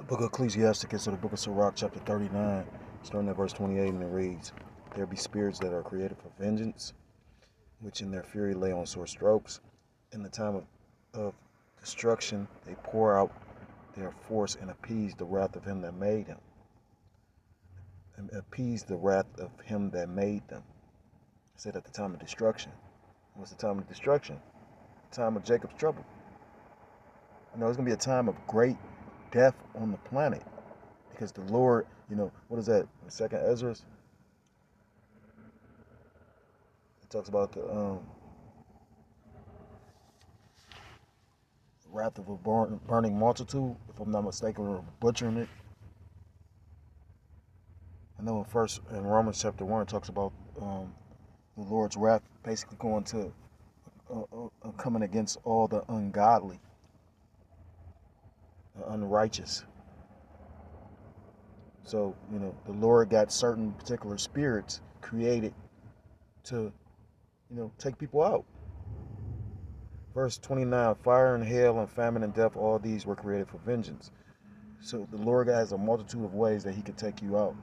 The book of Ecclesiasticus, or the book of Sirach, chapter 39, starting at verse 28, and it reads, "There be spirits that are created for vengeance, which in their fury lay on sore strokes. In the time of destruction, they pour out their force and appease the wrath of him that made them. And appease the wrath of him that made them." I said at the time of destruction. What's the time of destruction? The time of Jacob's trouble. It's going to be a time of great death on the planet. Because the Lord, what is that? In Second Ezra, it talks about the wrath of a burning multitude, if I'm not mistaken, or butchering it. I know in Romans chapter 1, it talks about the Lord's wrath basically going to coming against all the ungodly, the unrighteous. So, the Lord got certain particular spirits created to, take people out. Verse 29, fire and hail and famine and death, all these were created for vengeance. So the Lord has a multitude of ways that he could take you out.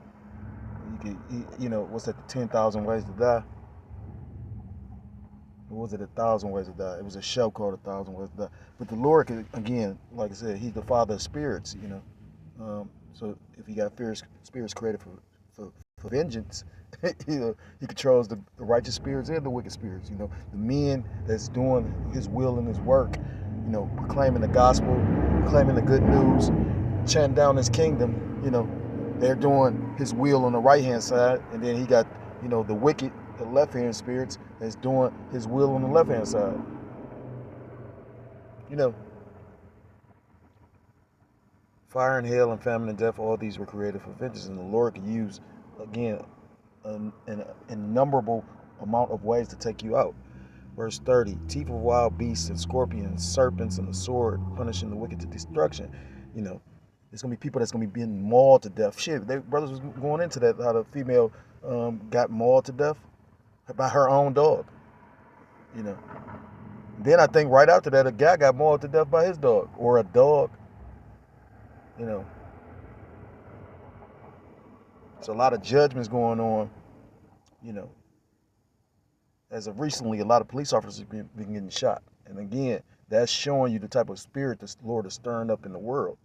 What's that, the 10,000 ways to die? Or was it 1,000 ways to die? It was a show called 1,000 ways to die. But the Lord could, again, like I said, he's the father of spirits, So if he got spirits created for vengeance, he controls the righteous spirits and the wicked spirits. The men that's doing his will and his work, proclaiming the gospel, proclaiming the good news, chanting down his kingdom, they're doing his will on the right hand side, and then he got, the wicked, the left hand spirits that's doing his will on the left hand side. Fire and hail and famine and death, all these were created for vengeance, and the Lord can use, again, an innumerable amount of ways to take you out. Verse 30, teeth of wild beasts and scorpions, serpents, and the sword, punishing the wicked to destruction. There's going to be people that's going to be being mauled to death. Shit, brothers was going into that, how the female got mauled to death by her own dog. Then I think right after that, a guy got mauled to death by his dog, or a dog. There's a lot of judgments going on. As of recently, a lot of police officers have been getting shot. And again, that's showing you the type of spirit the Lord is stirring up in the world.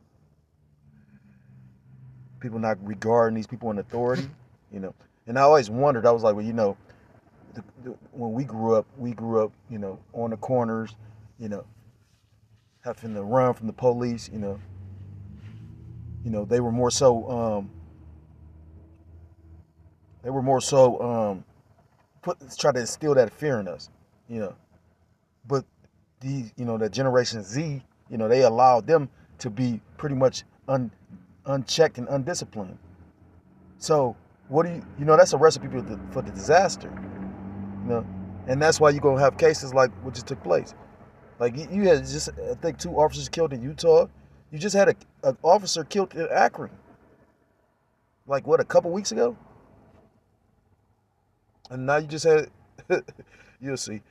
People not regarding these people in authority, And I always wondered, I was like, well, when we grew up, on the corners, having to run from the police, they were more so, try to instill that fear in us, But these, that Generation Z, they allowed them to be pretty much unchecked and undisciplined. So what do that's a recipe for the disaster, and that's why you're gonna have cases like what just took place. Like you had just, I think, 2 officers killed in Utah. You just had an officer killed in Akron. Like what, a couple weeks ago? And now you just had, you'll see.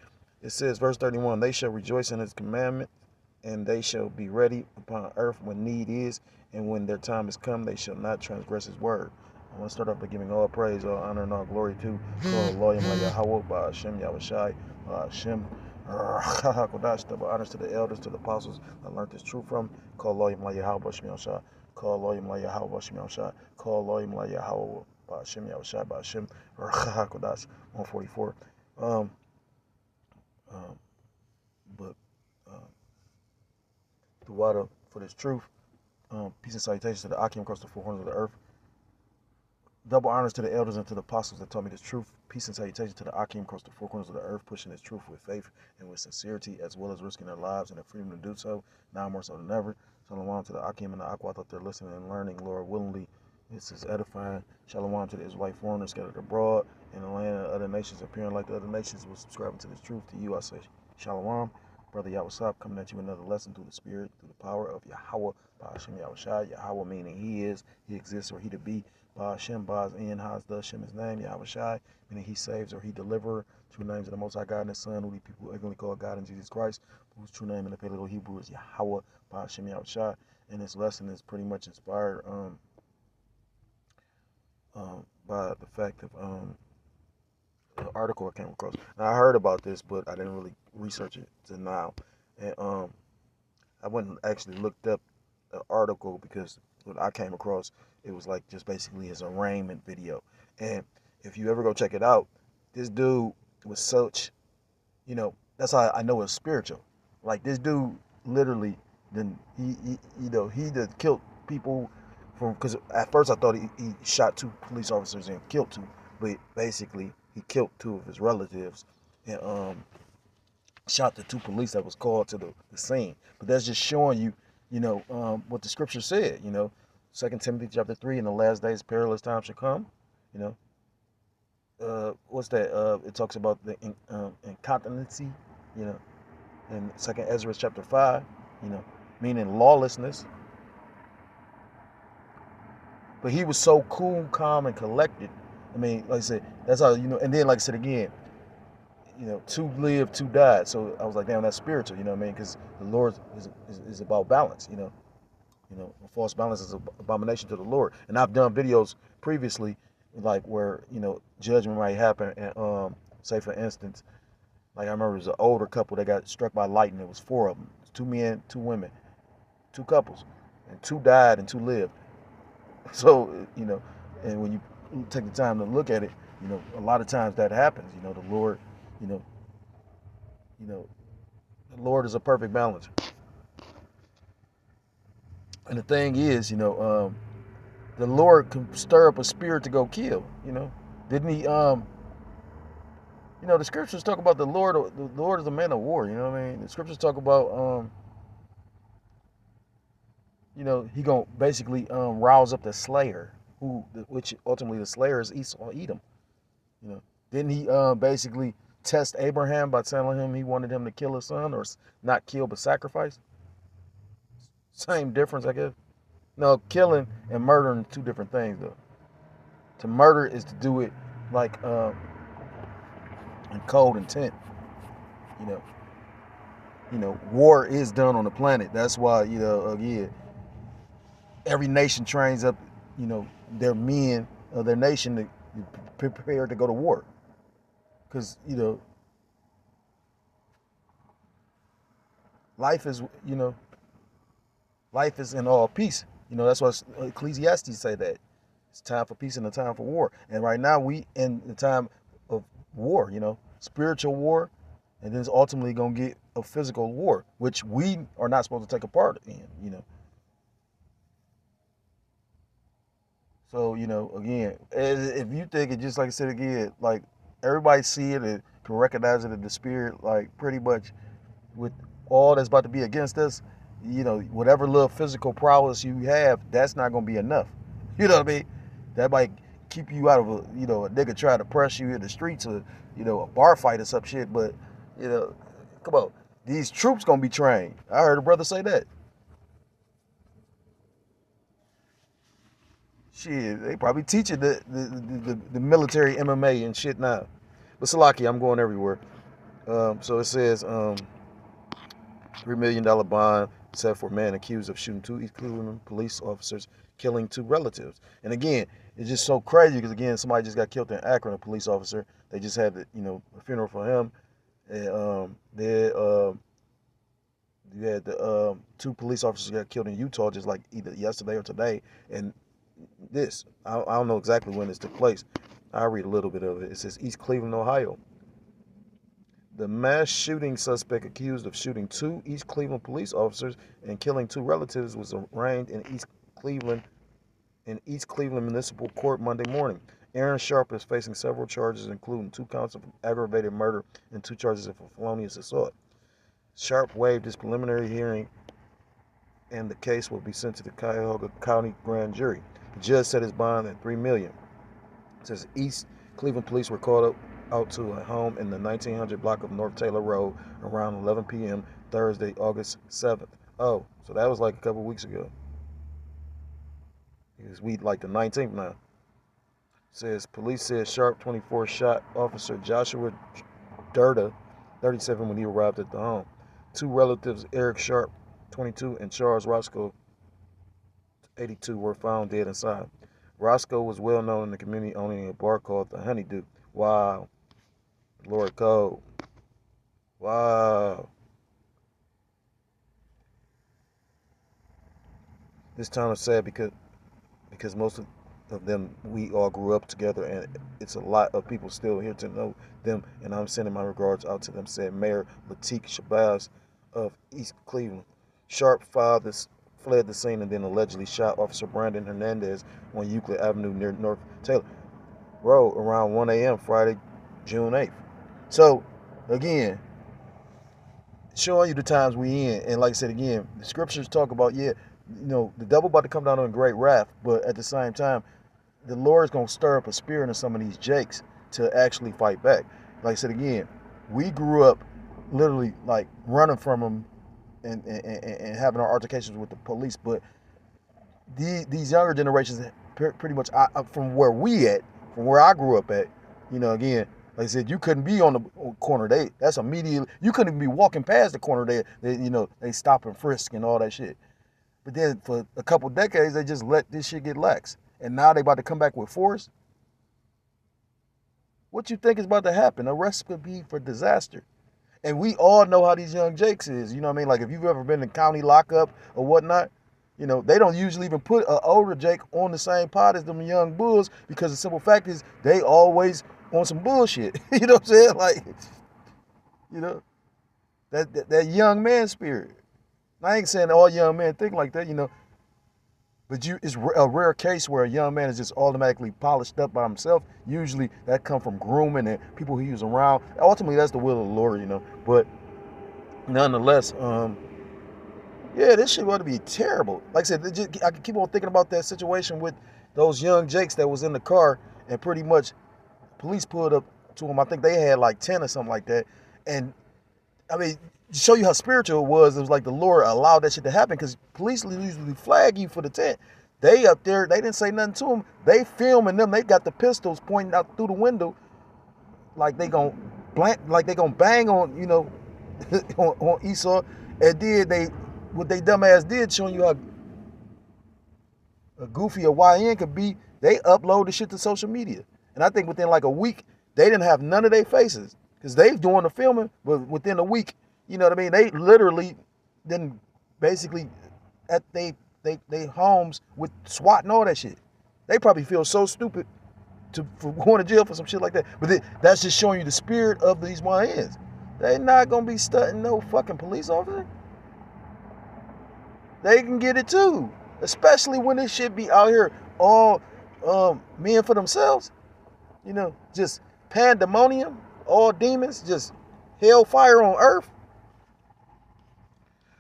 It says, verse 31, they shall rejoice in his commandment, and they shall be ready upon earth when need is, and when their time is come, they shall not transgress his word. I want to start off by giving all praise, all honor, and all glory to Lord Yahweh, by Hashem Yahushai, Hashem Kodash, double honors to the elders, to the apostles I learned this truth from. Call Lord Yahweh, Hashem Yahushai. Call Lord Yahweh, Hashem Yahushai. Call Lord Yahweh, by Hashem Yahushai, by Hashem Kodash, 144. But the water for this truth. Peace and salutations to the Akim across the 4 corners of the earth. Double honors to the elders and to the apostles that taught me this truth. Peace and salutations to the Akim across the 4 corners of the earth, pushing this truth with faith and with sincerity, as well as risking their lives and their freedom to do so, now more so than ever. Shalom to the Akim and the Aqua out there listening and learning, Lord willingly. This is edifying. Shalom to the Israelite foreigners scattered abroad in the land of other nations, appearing like the other nations, were subscribing to this truth. To you I say Shalom. Brother Yahweh coming at you with another lesson through the Spirit, through the power of Yahweh, by Hashem Yahushai. Yahweh meaning he is, he exists, or he to be. Ba Hashem, Ba's in, Ha's the Hashem his name, Yahushai, meaning he saves or he deliverer. True names of the Most High God and his Son, who the people ignorantly call God in Jesus Christ, whose true name in the Paleo Hebrew is Yahweh, Ba Hashem Yahushai. and this lesson is pretty much inspired by the fact of the article I came across. Now, I heard about this, but I didn't really research it till now. And I went and actually looked up the article because what I came across, it was like just basically his arraignment video. And if you ever go check it out, this dude was such, that's how I know it's spiritual. Like this dude literally, then he did killed people from, because at first I thought he shot two police officers and killed two, but basically he killed two of his relatives and shot the two police that was called to the scene. But that's just showing you, what the scripture said. 2 Timothy chapter 3, in the last days perilous times shall come. You know, what's that? It talks about the incontinency. You know, in 2 Ezra chapter 5. Meaning lawlessness. But he was so cool, calm, and collected. I mean, like I said, that's how And then, like I said again, two lived, two died. So I was like, damn, that's spiritual. You know what I mean? Because the Lord is about balance. A false balance is an abomination to the Lord. And I've done videos previously, like where judgment might happen, and say for instance, like I remember it was an older couple that got struck by lightning. It was four of them. It was two men, two women, two couples, and two died and two lived. So and when you take the time to look at it, a lot of times that happens. The Lord, you know, the Lord is a perfect balance. And the thing is, the Lord can stir up a spirit to go kill. Didn't he? The scriptures talk about the Lord. The Lord is a man of war. You know what I mean? The scriptures talk about he gonna basically rouse up the slayer, which ultimately the slayer is Esau, Edom. Didn't he basically test Abraham by telling him he wanted him to kill his son, or not kill but sacrifice? Same difference, I guess. No, killing and murdering two different things, though. To murder is to do it like in cold intent. War is done on the planet. That's why again, every nation trains up, their men of their nation to prepare to go to war. Because, life is, life is in all peace. That's why Ecclesiastes say that. It's time for peace and a time for war. And right now we in the time of war, spiritual war, and then it's ultimately going to get a physical war, which we are not supposed to take a part in, So, again, if you think it, just like I said again, like everybody see it and can recognize it in the spirit, like pretty much with all that's about to be against us, whatever little physical prowess you have, that's not going to be enough. You know what I mean? That might keep you out of a nigga trying to press you in the streets, or, a bar fight or some shit, but, come on. These troops going to be trained. I heard a brother say that. Shit, they probably teaching the military MMA and shit now. But Salaki, I'm going everywhere. So it says $3 million bond set for man accused of shooting two East Cleveland police officers, killing two relatives. And again, it's just so crazy because again, somebody just got killed in Akron, a police officer. They just had a funeral for him. And you had the two police officers got killed in Utah just like either yesterday or today. And this, I don't know exactly when this took place. I'll read a little bit of it. It says East Cleveland, Ohio. The mass shooting suspect accused of shooting two East Cleveland police officers and killing two relatives was arraigned in East Cleveland Municipal Court Monday morning. Aaron Sharp is facing several charges, including 2 counts of aggravated murder and 2 charges of felonious assault. Sharp waived his preliminary hearing, and the case will be sent to the Cuyahoga County Grand Jury. The judge set his bond at $3 million. It says East Cleveland police were called out to a home in the 1900 block of North Taylor Road around 11 p.m. Thursday, August 7th. Oh, so that was like a couple weeks ago. It's week like the 19th now. It says police said Sharp, 24, shot Officer Joshua Durda, 37, when he arrived at the home. Two relatives, Eric Sharp, 22, and Charles Roscoe, 82 were found dead inside. Roscoe was well known in the community, owning a bar called the Honeydew. Wow. Lord Cole. Wow. This town is sad because most of them, we all grew up together, and it's a lot of people still here to know them, and I'm sending my regards out to them, said Mayor Lateef Shabazz of East Cleveland. Sharp fled the scene and then allegedly shot Officer Brandon Hernandez on Euclid Avenue near North Taylor Road around 1 a.m. Friday, June 8th. So, again, showing you the times we in, and like I said again, the scriptures talk about, the devil about to come down on great wrath, but at the same time, the Lord is going to stir up a spirit in some of these jakes to actually fight back. Like I said again, we grew up literally like running from them and having our altercations with the police, but these younger generations, pretty much from where I grew up at, again, like I said, you couldn't be on the corner. That's immediately, you couldn't even be walking past the corner. They stop and frisk and all that shit. But then for a couple decades, they just let this shit get lax. And now they about to come back with force. What you think is about to happen? A recipe for disaster. And we all know how these young jakes is. You know what I mean? Like if you've ever been in county lockup or whatnot, they don't usually even put an older jake on the same pot as them young bulls, because the simple fact is they always on some bullshit. You know what I'm saying? Like, that young man spirit. I ain't saying all young men think like that, but it's a rare case where a young man is just automatically polished up by himself. Usually that come from grooming and people who use around. Ultimately, that's the will of the Lord, But nonetheless, this shit ought to be terrible. Like I said, I can keep on thinking about that situation with those young jakes that was in the car, and pretty much police pulled up to them. I think they had like 10 or something like that. And I mean, to show you how spiritual it was like the Lord allowed that shit to happen, because police usually flag you for the tent. They up there, they didn't say nothing to them. They filming them. They got the pistols pointing out through the window, like they gonna bang on, on Esau. And then what they dumbass did, showing you how goofy a YN could be, they upload the shit to social media. And I think within like a week, they didn't have none of their faces, because they doing the filming, but within a week, you know what I mean? They literally then basically at they homes with SWAT and all that shit. They probably feel so stupid for going to jail for some shit like that. But that's just showing you the spirit of these YNs. They not gonna be stunting no fucking police officer. They can get it too, especially when this shit be out here all men for themselves. Just pandemonium, all demons, just hellfire on earth.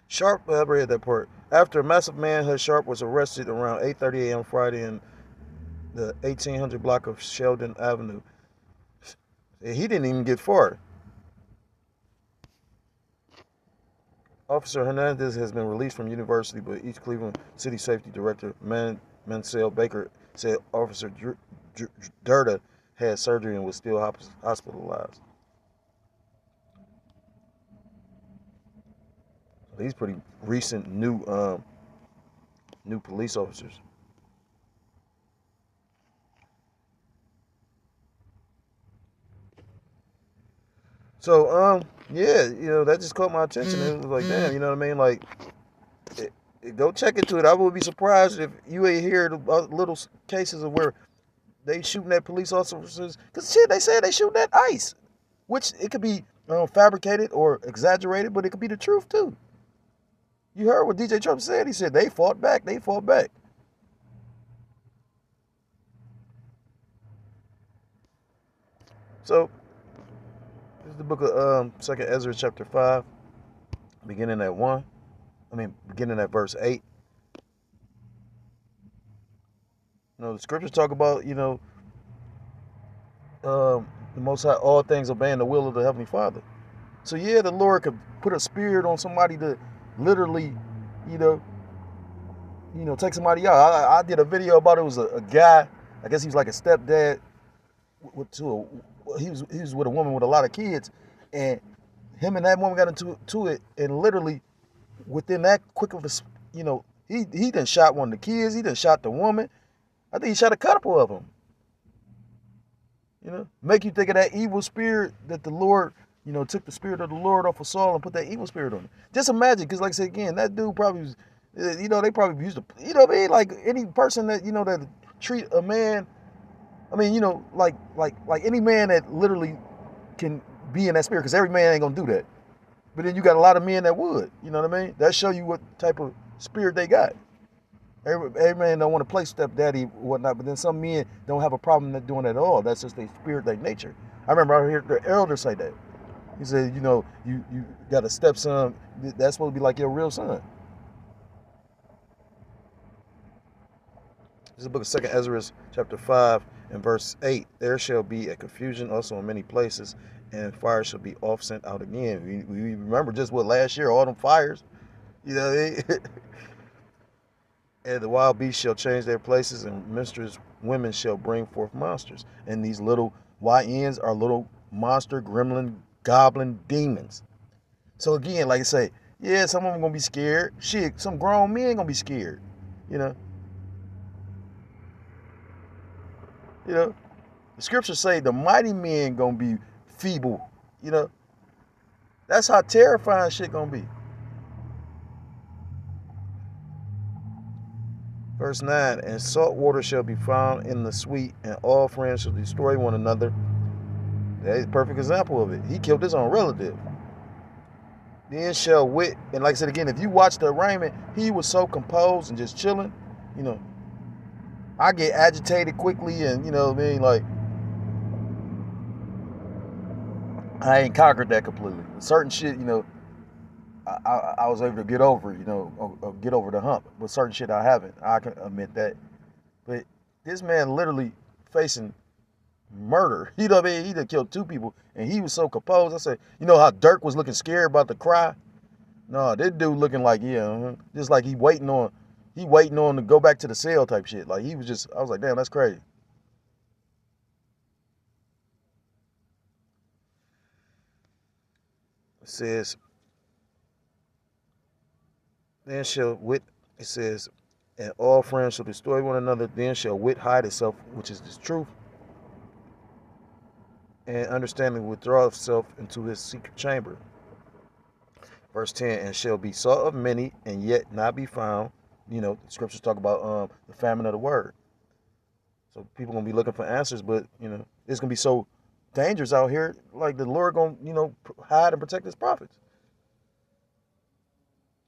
Sharp, I read that part. After a massive manhunt, Sharp was arrested around 8:30 a.m. Friday in the 1800 block of Sheldon Avenue. He didn't even get far. Officer Hernandez has been released from university, but East Cleveland City Safety Director Mansell Baker said Officer Durda had surgery and was still hospitalized. These pretty recent new police officers. So that just caught my attention. It was like, damn, you know what I mean? Like, go check into it. I would be surprised if you ain't heard about little cases of where they shooting at police officers, because shit, they said they shooting at ICE, which it could be fabricated or exaggerated, but it could be the truth too. You heard what DJ Trump said. He said they fought back. They fought back. So, this is the book of 2nd Ezra chapter 5, beginning at verse 8. The scriptures talk about, the Most High, all things obeying the will of the Heavenly Father. So the Lord could put a spirit on somebody to literally, take somebody out. I did a video about it. It was a guy. I guess he was like a stepdad. He was with a woman with a lot of kids, and him and that woman got into it, and literally within that quick of a, he He done shot one of the kids. He done shot the woman. I think he shot a couple of them. Make you think of that evil spirit that the Lord, took the spirit of the Lord off of Saul and put that evil spirit on him. Just imagine, because like I said again, that dude probably was, they probably used to, what I mean? Like any person that, that treat a man, I mean, like any man that literally can be in that spirit, because every man ain't gonna do that. But then you got a lot of men that would, you know what I mean? That show you what type of spirit they got. Every man don't want to play stepdaddy or whatnot, but then some men don't have a problem with doing that at all. That's just their spirit, their nature. I remember I heard the elder say that. He said, you got a stepson, that's supposed to be like your real son. This is the book of 2 Ezra, chapter 5, and verse 8. There shall be a confusion also in many places, and fire shall be oft sent out again. We remember just what last year, all them fires. And the wild beasts shall change their places, and minstrels women shall bring forth monsters. And these little YNs are little monster, gremlin, goblin demons. So again, like I say, yeah, some of them gonna be scared. Shit, some grown men gonna be scared. The scriptures say the mighty men gonna be feeble. That's how terrifying shit gonna be. Verse 9, and salt water shall be found in the sweet, and all friends shall destroy one another. That's a perfect example of it. He killed his own relative. Then shall wit, and like I said again, if you watch the arraignment, he was so composed and just chilling. I get agitated quickly, and like I ain't conquered that completely. Certain shit, I was able to get over, or get over the hump. But certain shit I haven't. I can admit that. But this man literally facing murder. He done killed 2 people, and he was so composed. I said, how Dirk was looking scared about to cry? No, this dude looking like, just like he waiting on to go back to the cell type shit. Like he was just, I was like, damn, that's crazy. It says, then shall wit, it says, and all friends shall destroy one another. Then shall wit hide itself, which is the truth, and understanding withdraw itself into his secret chamber. Verse 10, and shall be sought of many, and yet not be found. The scriptures talk about the famine of the word. So people gonna be looking for answers, but it's gonna be so dangerous out here. Like the Lord gonna hide and protect his prophets.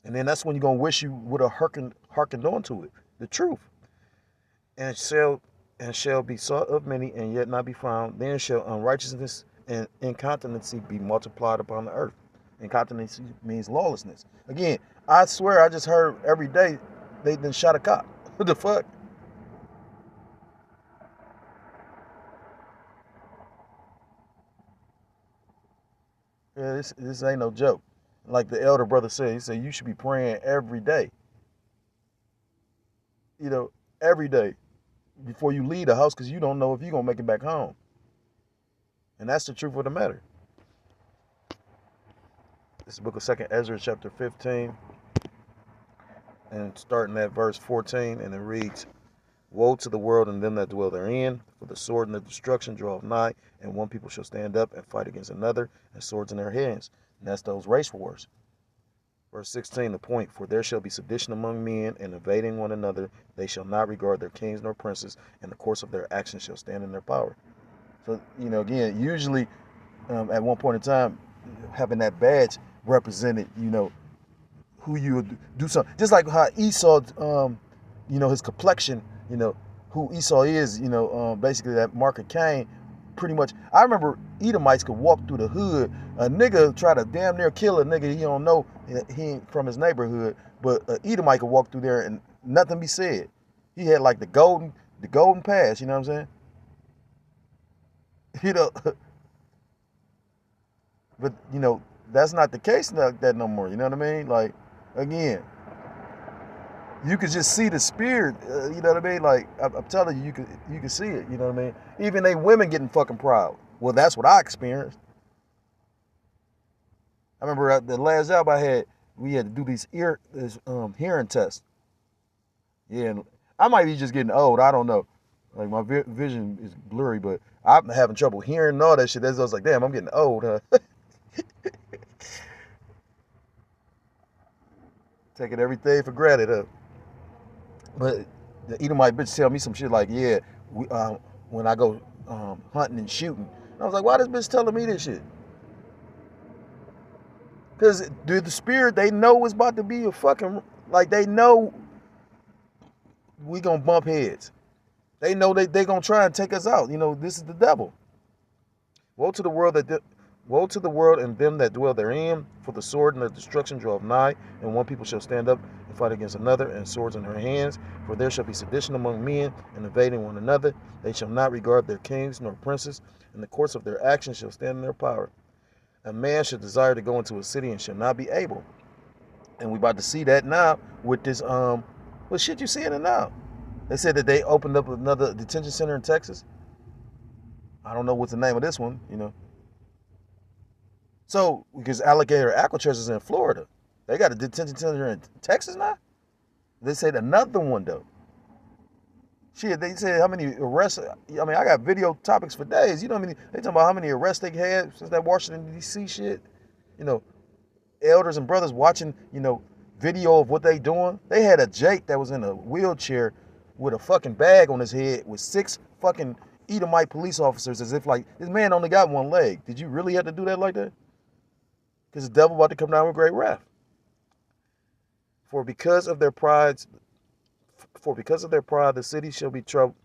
And then that's when you're going to wish you would have hearkened on to it, the truth. And shall be sought of many, and yet not be found. Then shall unrighteousness and incontinency be multiplied upon the earth. Incontinency means lawlessness. Again, I swear I just heard every day they done shot a cop. What the fuck? Yeah, this ain't no joke. Like the elder brother said, he said you should be praying every day. Every day before you leave the house, because you don't know if you're going to make it back home. And that's the truth of the matter. This is the book of 2 Ezra, chapter 15, and starting at verse 14, and it reads, woe to the world and them that dwell therein, for the sword and the destruction draweth nigh, and one people shall stand up and fight against another, and swords in their hands. And that's those race wars. Verse 16, the point, for there shall be sedition among men, and invading one another. They shall not regard their kings nor princes, and the course of their actions shall stand in their power. So, again, usually at one point in time, having that badge represented, who you would do something. Just like how Esau, his complexion, who Esau is, basically that mark of Cain, pretty much. I remember Edomites could walk through the hood. A nigga try to damn near kill a nigga he don't know, he ain't from his neighborhood, but Edomite could walk through there and nothing be said. He had like the golden pass, you know what I'm saying? But that's not the case like that no more. You know what I mean? Like, again, you could just see the spirit. You know what I mean? Like, I'm telling you, you can see it. You know what I mean? Even they women getting fucking proud. Well, that's what I experienced. I remember at the last job I had, we had to do these hearing tests. Yeah, and I might be just getting old. I don't know. Like my vision is blurry, but I'm having trouble hearing all that shit. That's I was like, damn, I'm getting old, huh? Taking everything for granted, huh? But the Edomite bitch tell me some shit like, yeah, when I go hunting and shooting, and I was like, why this bitch telling me this shit? Because the spirit, they know it's about to be a fucking, like they know we gonna bump heads. They know they gonna try and take us out. You know, this is the devil. Woe to the world woe to the world and them that dwell therein, for the sword and the destruction draweth nigh, and one people shall stand up and fight against another, and swords in their hands. For there shall be sedition among men, and invading one another. They shall not regard their kings nor princes, and the course of their actions shall stand in their power. A man should desire to go into a city and shall not be able. And we about to see that now with this what shit you seeing it now. They said that they opened up another detention center in Texas. I don't know what's the name of this one, you know. So, because Alligator Alcatraz is in Florida, they got a detention center in Texas now? They said another one, though. Shit, they said how many arrests. I mean, I got video topics for days. You know what I mean? They talking about how many arrests they had since that Washington, D.C. shit. You know, elders and brothers watching, you know, video of what they doing. They had a Jake that was in a wheelchair with a fucking bag on his head with 6 fucking Edomite police officers, as if like, this man only got 1 leg. Did you really have to do that like that? Because the devil about to come down with great wrath. For because of their pride, the city shall be troubled,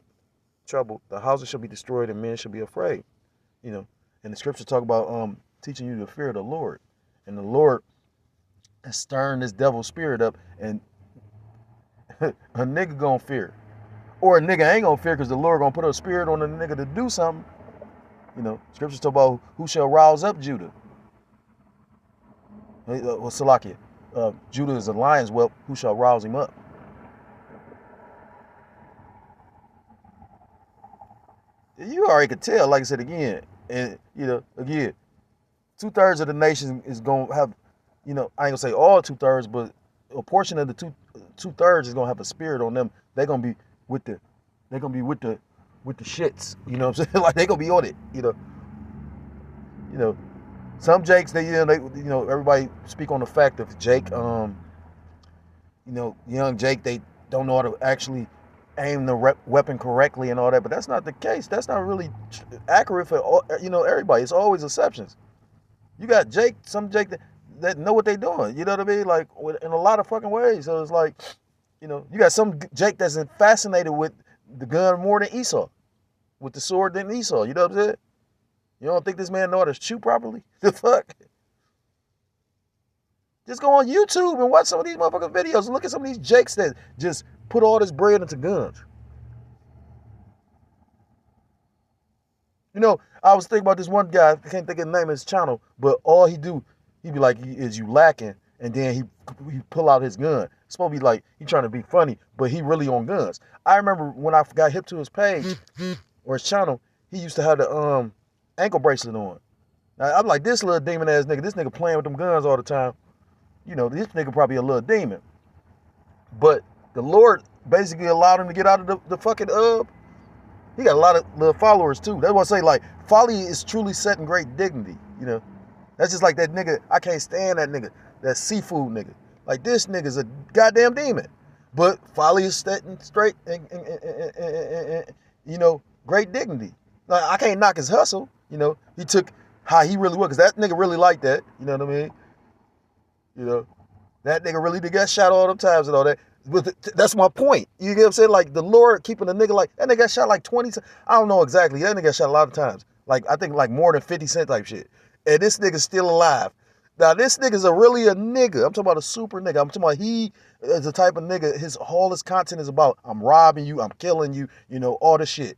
the houses shall be destroyed, and men shall be afraid. You know, and the scriptures talk about teaching you the fear of the Lord. And the Lord is stirring this devil spirit up, and a nigga gonna fear. Or a nigga ain't gonna fear because the Lord gonna put a spirit on the nigga to do something. You know, scriptures talk about who shall rouse up Judah. Well, Salakia, Judah is a lion's whelp, who shall rouse him up? You already could tell, like I said again, and you know, again, 2/3 of the nation is gonna have, you know, I ain't gonna say all 2/3, but a portion of the 2/3 is gonna have a spirit on them. They're gonna be with the, with the shits. You know what I'm saying? Like they gonna be on it. You know, some Jakes everybody speak on the fact of Jake, young Jake, they don't know how to actually aim the weapon correctly and all that, but that's not the case. That's not really accurate for all, everybody. It's always exceptions. You got some Jake that know what they're doing. You know what I mean? Like in a lot of fucking ways. So it's like, you got some Jake that's fascinated with the gun more than Esau, with the sword than Esau. You know what I'm saying? You don't think this man know how to shoot properly? The fuck? Just go on YouTube and watch some of these motherfucking videos and look at some of these Jakes that just put all this bread into guns. I was thinking about this one guy, I can't think of the name of his channel, but all he do, he be like, is you lacking, and then he pull out his gun. It's supposed to be like, he trying to be funny, but he really on guns. I remember when I got hip to his page, or his channel, he used to have the ankle bracelet on. Now, I'm like, this little demon ass nigga, this nigga playing with them guns all the time. This nigga probably a little demon. But the Lord basically allowed him to get out of the fucking he got a lot of little followers too. That's what I say, like, folly is truly set in great dignity. That's just like that nigga, I can't stand that nigga, that seafood nigga. Like, this nigga's a goddamn demon. But folly is set in straight and great dignity. Like, I can't knock his hustle. He took how he really was, because that nigga really liked that. You know what I mean? That nigga really did get shot all them times and all that. But that's my point. You get what I'm saying? Like, the Lord keeping a nigga like, that nigga got shot like 20 times. I don't know exactly. That nigga got shot a lot of times. Like, I think like more than 50 Cent type shit. And this nigga's still alive. Now, this nigga's really a nigga. I'm talking about a super nigga. I'm talking about he is the type of nigga, all his content is about, I'm robbing you, I'm killing you, all this shit.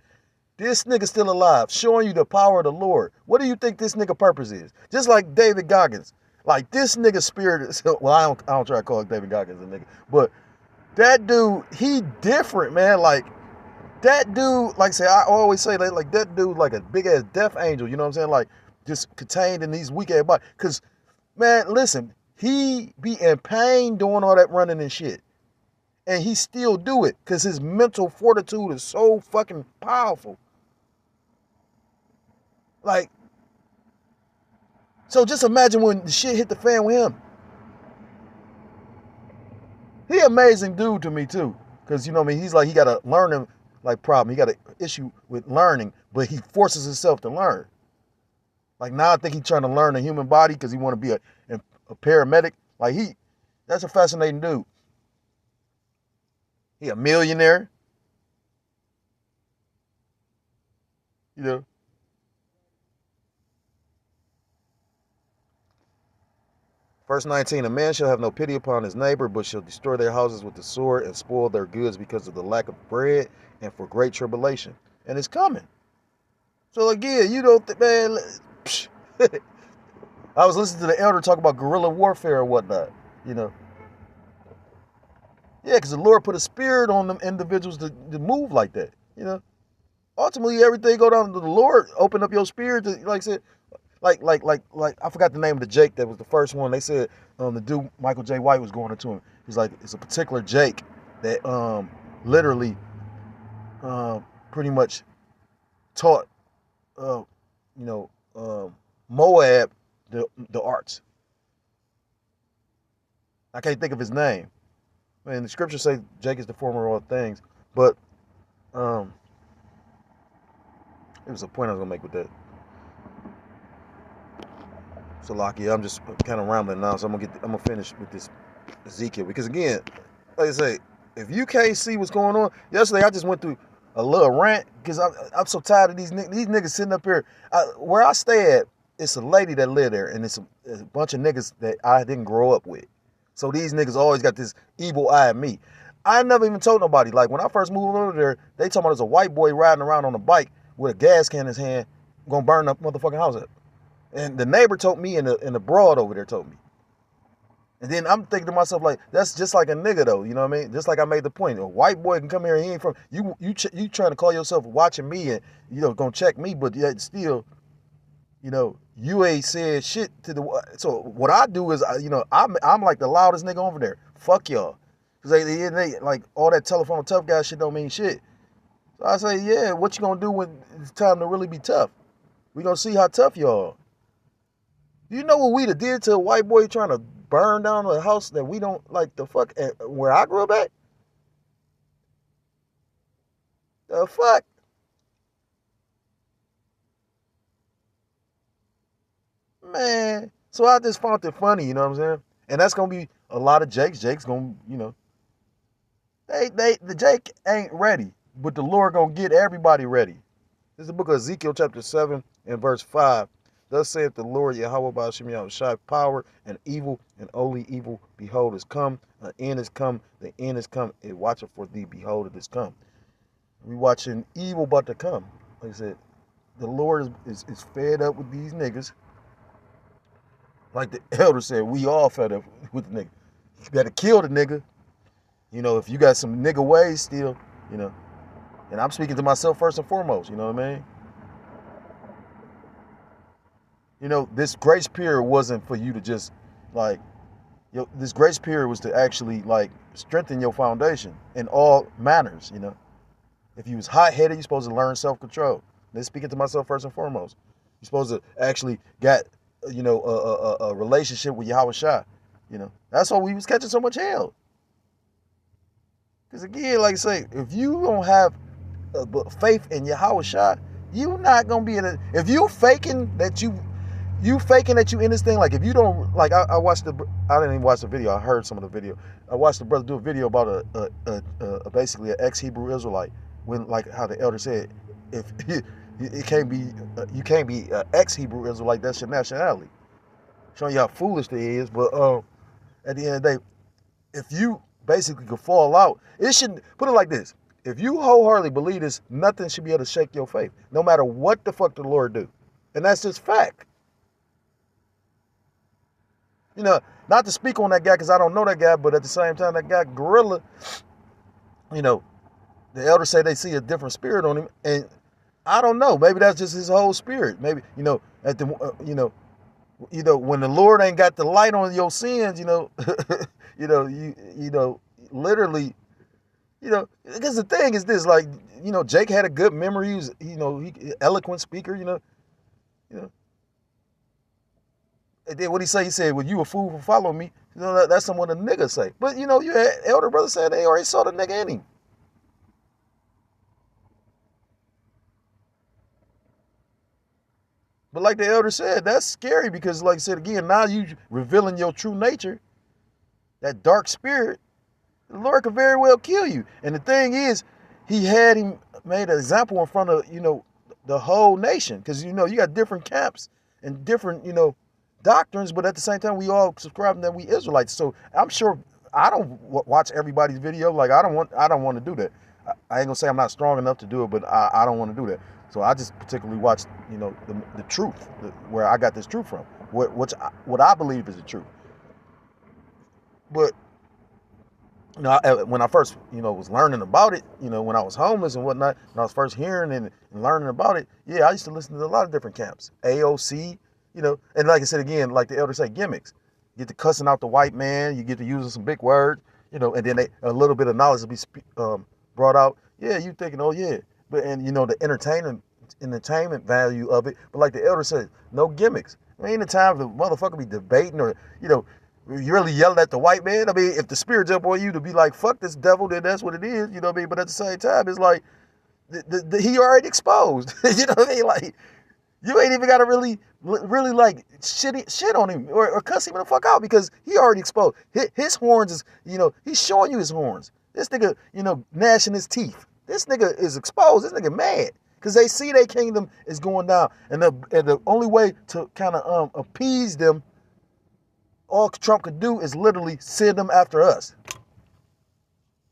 This nigga still alive, showing you the power of the Lord. What do you think this nigga purpose is? Just like David Goggins. Like, this nigga spirit is, well, I don't try to call David Goggins a nigga, but that dude, he different, man. Like, that dude, like I say, I always say, like that dude, like a big ass death angel, you know what I'm saying? Like, just contained in these weak ass bodies. Cause, man, listen, he be in pain doing all that running and shit. And he still do it because his mental fortitude is so fucking powerful. Like, so just imagine when the shit hit the fan with him. He an amazing dude to me too. Cause you know what I mean, he's like, he got a learning like problem. He got an issue with learning, but he forces himself to learn. Like now I think he's trying to learn the human body because he want to be a paramedic. Like that's a fascinating dude. He a millionaire. You know. Verse 19, a man shall have no pity upon his neighbor, but shall destroy their houses with the sword and spoil their goods because of the lack of bread and for great tribulation. And it's coming. So again, you don't think, man, I was listening to the elder talk about guerrilla warfare and whatnot, you know. Yeah, because the Lord put a spirit on them individuals to move like that, you know. Ultimately, everything go down to the Lord. Open up your spirit to, like I said, like I forgot the name of the Jake that was the first one. They said the dude Michael J. White was going into him. He's like, it's a particular Jake that literally pretty much taught Moab the arts. I can't think of his name. Man, the scriptures say Jake is the former of all things, but it was a point I was gonna make with that. So Lockie, I'm just kind of rambling now, so I'm gonna finish with this Ezekiel because again, like I say, if you can't see what's going on, yesterday I just went through a little rant because I'm so tired of these niggas sitting up here. Where I stay at, it's a lady that live there, and it's a bunch of niggas that I didn't grow up with. So these niggas always got this evil eye at me. I never even told nobody. Like when I first moved over there, they told me there's a white boy riding around on a bike with a gas can in his hand, gonna burn the motherfucking house up. And the neighbor told me, and the broad over there told me. And then I'm thinking to myself, like, that's just like a nigga though, you know what I mean? Just like I made the point, a white boy can come here and he ain't from you trying to call yourself watching me and gonna check me, but yet still, you ain't said shit to the. So what I do is, I'm like the loudest nigga over there. Fuck y'all, cause they like all that telephone tough guy shit don't mean shit. So I say, yeah, what you gonna do when it's time to really be tough? We gonna see how tough y'all. You know what we did to a white boy trying to burn down a house that we don't like the fuck where I grew up at? The fuck? Man. So I just found it funny, you know what I'm saying? And that's gonna be a lot of Jakes. Jake's gonna, the Jake ain't ready, but the Lord gonna get everybody ready. This is the book of Ezekiel chapter 7 and verse 5. Thus saith the Lord Yahweh Ba'ashem Yahushai, power and evil and only evil, behold, is come. The end is come. The end is come. It watcheth for thee, behold, it is come. We watching evil about to come. Like I said, the Lord is fed up with these niggas. Like the elder said, we all fed up with the nigga. You gotta kill the nigga. If you got some nigga ways still, And I'm speaking to myself first and foremost, you know what I mean? This grace period wasn't for you to just this grace period was to actually strengthen your foundation in all manners, If you was hot-headed, you're supposed to learn self-control. This speaking to myself first and foremost. You're supposed to actually get, a relationship with Yahweh Shai, That's why we was catching so much hell. Because again, like I say, if you don't have faith in Yahweh Shai, you're not gonna be in it. If you faking that you in this thing, like if you don't, I didn't even watch the video. I heard some of the video. I watched the brother do a video about basically an ex-Hebrew Israelite, when how the elder said, if it can't be, you can't be an ex-Hebrew Israelite, that's your nationality. Showing you how foolish they is, but at the end of the day, if you basically could fall out, it shouldn't, put it like this, if you wholeheartedly believe this, nothing should be able to shake your faith, no matter what the fuck the Lord do. And that's just fact. Not to speak on that guy because I don't know that guy, but at the same time, that guy, Gorilla, the elders say they see a different spirit on him, and I don't know. Maybe that's just his whole spirit. Maybe, at the, when the Lord ain't got the light on your sins, literally, Because the thing is this, like, Jake had a good memory. He was, he eloquent speaker, you know. And then what he say? He said, "Well, you a fool for following me." That's something the nigga say. But you had elder brother saying they already saw the nigga in him. But like the elder said, that's scary because, like I said again, now you revealing your true nature, that dark spirit. The Lord could very well kill you. And the thing is, he had him made an example in front of, the whole nation. Because, you got different camps and different, doctrines, but at the same time, we all subscribe that we Israelites. So I'm sure I don't watch everybody's video. Like, I don't want to do that. I ain't gonna say I'm not strong enough to do it, but I don't want to do that. So I just particularly watch, the truth, where I got this truth from, what I believe is the truth. But when I first, was learning about it, when I was homeless and whatnot, when I was first hearing and learning about it, yeah, I used to listen to a lot of different camps, AOC, and like I said again, like the elders say, gimmicks. You get to cussing out the white man, you get to using some big words, and then a little bit of knowledge will be brought out. Yeah, you thinking, oh yeah, but the entertainment value of it. But like the elder said, no gimmicks. Ain't the time the motherfucker be debating or you really yelling at the white man. I mean, if the spirit jump on you to be like, fuck this devil, then that's what it is. You know what I mean? But at the same time, it's like he already exposed. You know what I mean? Like, you ain't even got to really like shit on him or cuss him the fuck out because he already exposed. His horns is, he's showing you his horns. This nigga, gnashing his teeth. This nigga is exposed. This nigga mad because they see their kingdom is going down. And the only way to kind of appease them, all Trump could do is literally send them after us.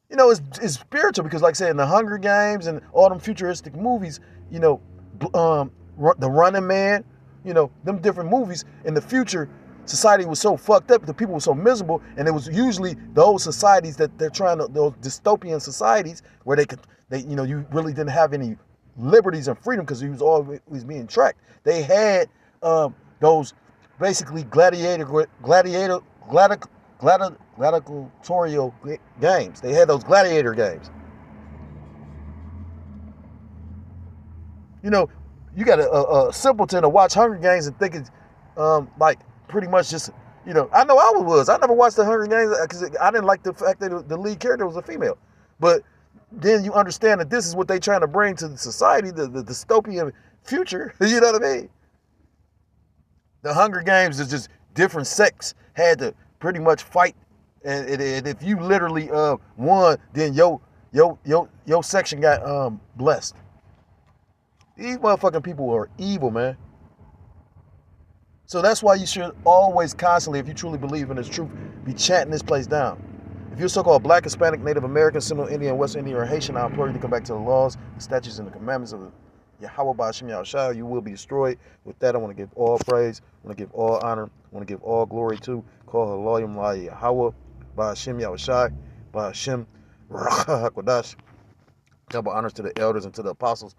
It's spiritual because, like I said, in the Hunger Games and all them futuristic movies, The Running Man, them different movies in the future, society was so fucked up, the people were so miserable, and it was usually those societies that they're trying to, those dystopian societies where you really didn't have any liberties and freedom because you was always being tracked. They had those basically gladiatorial games. They had those gladiator games. You got a simpleton to watch Hunger Games and think it's like pretty much just, I know I was. I never watched the Hunger Games because I didn't like the fact that the lead character was a female. But then you understand that this is what they're trying to bring to the society, the dystopian future. You know what I mean? The Hunger Games is just different sects had to pretty much fight, and if you literally won, then your section got blessed. These motherfucking people are evil, man. So that's why you should always constantly, if you truly believe in this truth, be chanting this place down. If you're so-called Black, Hispanic, Native American, Seminole Indian, West Indian, or Haitian, I implore you to come back to the laws, the statutes, and the commandments of Yahweh Ba'Shem Yahushua. You will be destroyed. With that, I want to give all praise. I want to give all honor. I want to give all glory to Call Halayim La Yahweh Ba'Shem Yahushua Ba'Shem Ruach HaKodesh. Double honors to the elders and to the apostles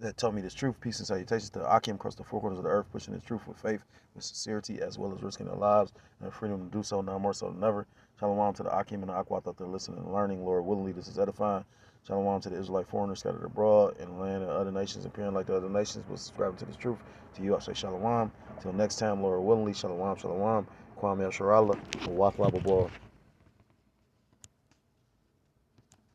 that told me this truth. Peace and salutations to the Akim across the four corners of the earth, pushing this truth with faith, with sincerity, as well as risking their lives and freedom to do so now more so than ever. Shalom to the Akim and the Akwat out there listening and learning. Lord willingly, this is edifying. Shalom to the Israelite foreigners scattered abroad in the land of other nations, appearing like the other nations, but subscribing to this truth. To you, I say shalom. Till next time, Lord willingly, shalom, shalom. Kwame El Sharala, Waf Lababor.